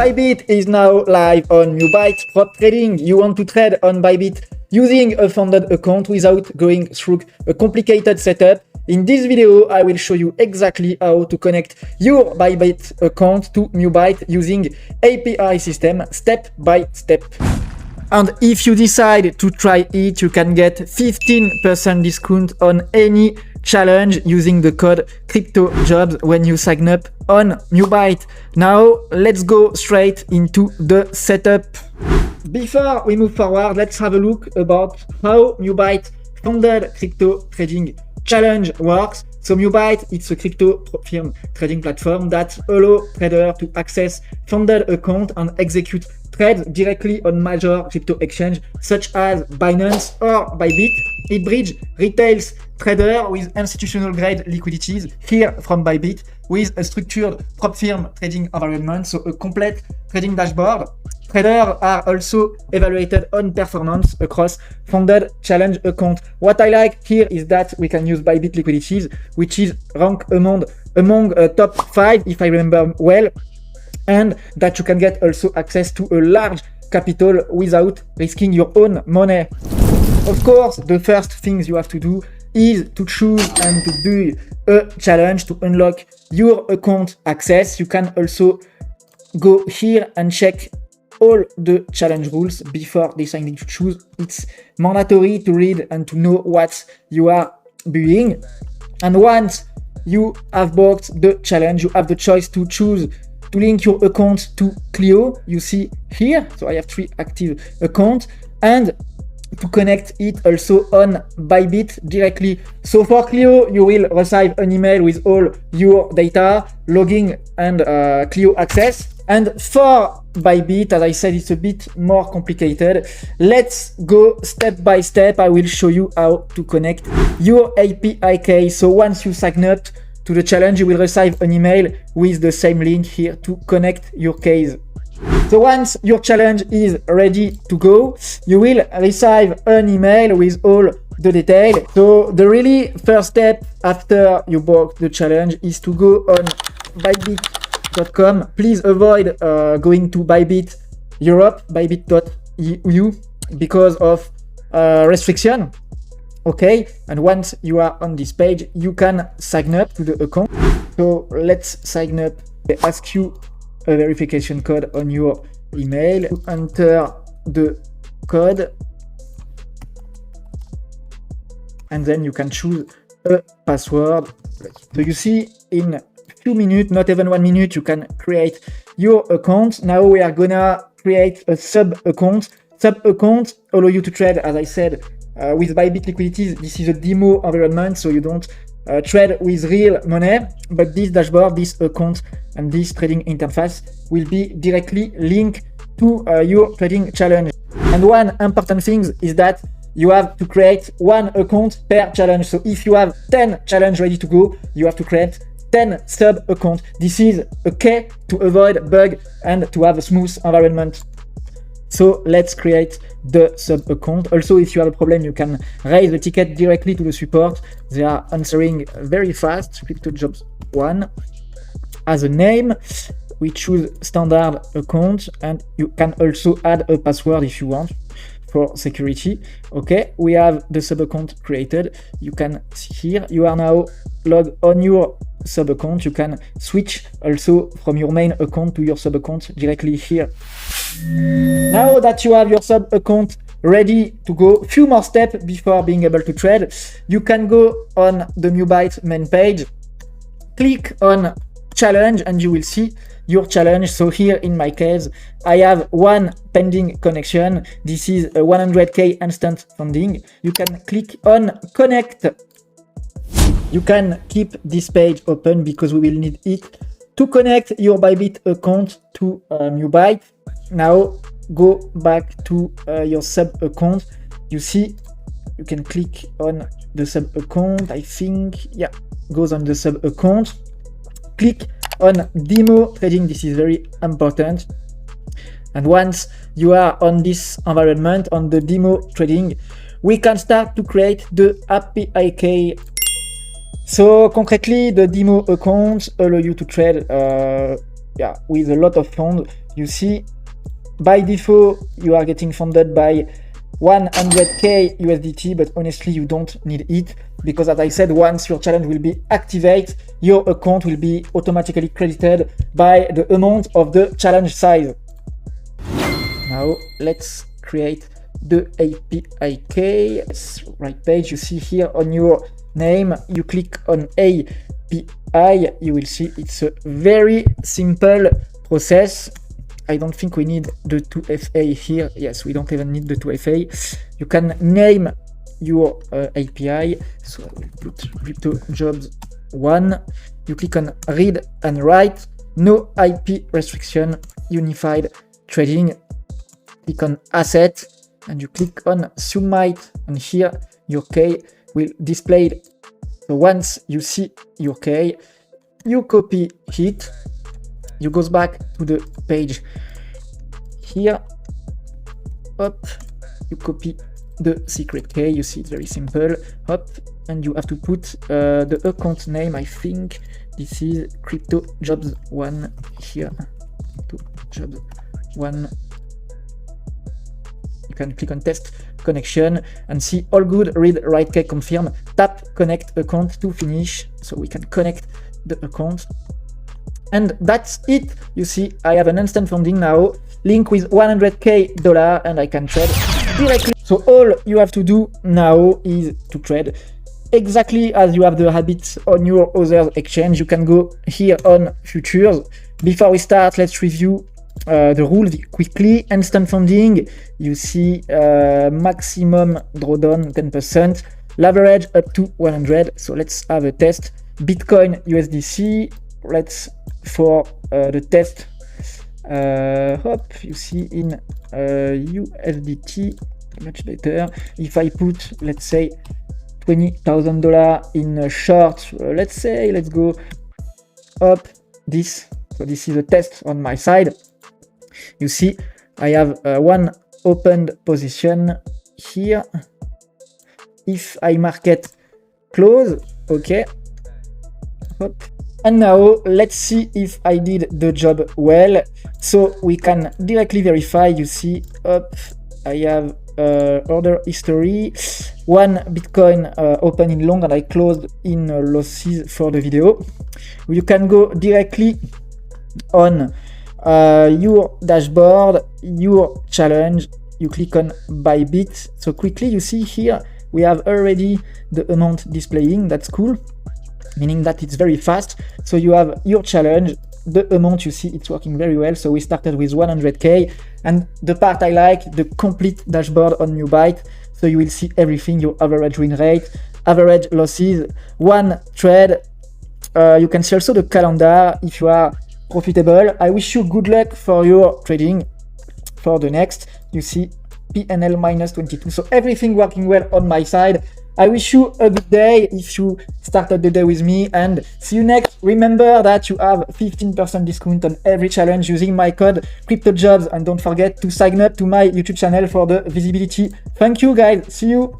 Bybit is now live on Mubite prop trading. You want to trade on Bybit using a funded account without going through a complicated setup. In this video, I will show you exactly how to connect your Bybit account to Mubite using API system step by step. And if you decide to try it, you can get 15% discount on any challenge using the code CryptoJobs when you sign up on Mubite. Now, let's go straight into the setup. Before we move forward, let's have a look about how Mubite funded crypto trading challenge works. So Mubite, it's a crypto firm trading platform that allows traders to access funded account and execute trades directly on major crypto exchange such as Binance or Bybit. It bridges retail traders with institutional grade liquidities here from Bybit with a structured prop firm trading environment, so a complete trading dashboard. Traders are also evaluated on performance across funded challenge account. What I like here is that we can use Bybit liquidities, which is ranked among top 5 if I remember well, and that you can get also access to a large capital without risking your own money. Of course, the first things you have to do is to choose and to do a challenge to unlock your account access. You can also go here and check all the challenge rules before deciding to choose. It's mandatory to read and to know what you are doing. And once you have bought the challenge, you have the choice to choose to link your account to Clio. You see here, so I have 3 active accounts, and to connect it also on Bybit directly. So for Clio, you will receive an email with all your data, logging and Clio access. And for Bybit, as I said, it's a bit more complicated. Let's go step by step. I will show you how to connect your API key. So once you sign up to the challenge, you will receive an email with the same link here to connect your keys. So once your challenge is ready to go, you will receive an email with all the details. So the really first step after you bought the challenge is to go on Bybit.com. Please avoid going to Bybit Europe, Bybit.eu, because of restriction. Okay, and once you are on this page, you can sign up to the account. So let's sign up. They ask you a verification code on your email. You enter the code, and then you can choose a password. So you see in few minutes, not even 1 minute, you can create your account. Now we are gonna create a sub account. Sub account allow you to trade, as I said, with Bybit liquidities. This is a demo environment, so you don't trade with real money, but this dashboard, this account, and this trading interface will be directly linked to your trading challenge. And one important thing is that you have to create 1 account per challenge. So if you have 10 challenge ready to go, you have to create 10 sub accounts. This is a key to avoid bug and to have a smooth environment. So let's create the sub account. Also, if you have a problem, you can raise the ticket directly to the support. They are answering very fast. CryptoJobs 1 as a name. We choose standard account, and you can also add a password if you want for security. Okay, we have the sub account created. You can see here, you are now logged on your sub account. You can switch also from your main account to your sub account directly here. Now that you have your sub account ready to go, few more steps before being able to trade. You can go on the Mubite main page, click on challenge, and you will see your challenge. So here in my case, I have 1 pending connection. This is a 100k instant funding. You can click on connect. You can keep this page open because we will need it to connect your Bybit account to Mubite. Now go back to your sub account. You see, you can click on the sub account. I think, yeah, goes on the sub account. Click on demo trading. This is very important. And once you are on this environment, on the demo trading, we can start to create the API key. So concretely, the demo accounts allow you to trade yeah, with a lot of funds. You see, by default, you are getting funded by 100k USDT, but honestly, you don't need it because, as I said, once your challenge will be activated, your account will be automatically credited by the amount of the challenge size. Now, let's create the API key. Yes, right page. You see here on your name, you click on API. You will see it's a very simple process. I don't think we need the 2FA here. Yes, we don't even need the 2FA. You can name your API. So I will put CryptoJobs 1. You click on read and write. No IP restriction. Unified trading. Click on asset and you click on Submit, and here your key will display. So once you see your key, you copy it. You goes back to the page here, up, you copy the secret key. You see it's very simple, up, and you have to put the account name. I think this is CryptoJobs1 here, CryptoJobs1. You can click on test connection and see all good, read, write key, confirm, tap connect account to finish. So we can connect the account. And that's it. You see, I have an instant funding now, link with $100k, and I can trade directly. So all you have to do now is to trade exactly as you have the habit on your other exchange. You can go here on futures. Before we start, let's review the rules quickly. Instant funding, you see maximum drawdown 10%, leverage up to 100. So let's have a test. Bitcoin USDC, let's for the test, you see in USDT, much better. If I put, let's say, $20,000 in a short, let's say, let's go up this. So this is a test on my side. You see, I have one opened position here. If I market close, okay. Up. And now let's see if I did the job well. So we can directly verify. You see, up, I have order history, one Bitcoin open in long and I closed in losses for the video. You can go directly on your dashboard, your challenge. You click on Bybit. So quickly, you see here we have already the amount displaying. That's cool, meaning that it's very fast. So you have your challenge, the amount, you see it's working very well. So we started with 100k, and the part I like, the complete dashboard on Mubite. So you will see everything, your average win rate, average losses, one trade. You can see also the calendar if you are profitable. I wish you good luck for your trading. For the next, you see PNL minus 22. So everything working well on my side. I wish you a good day if you started the day with me, and see you next. Remember that you have 15% discount on every challenge using my code CryptoJobs, and don't forget to sign up to my YouTube channel for the visibility. Thank you guys, see you.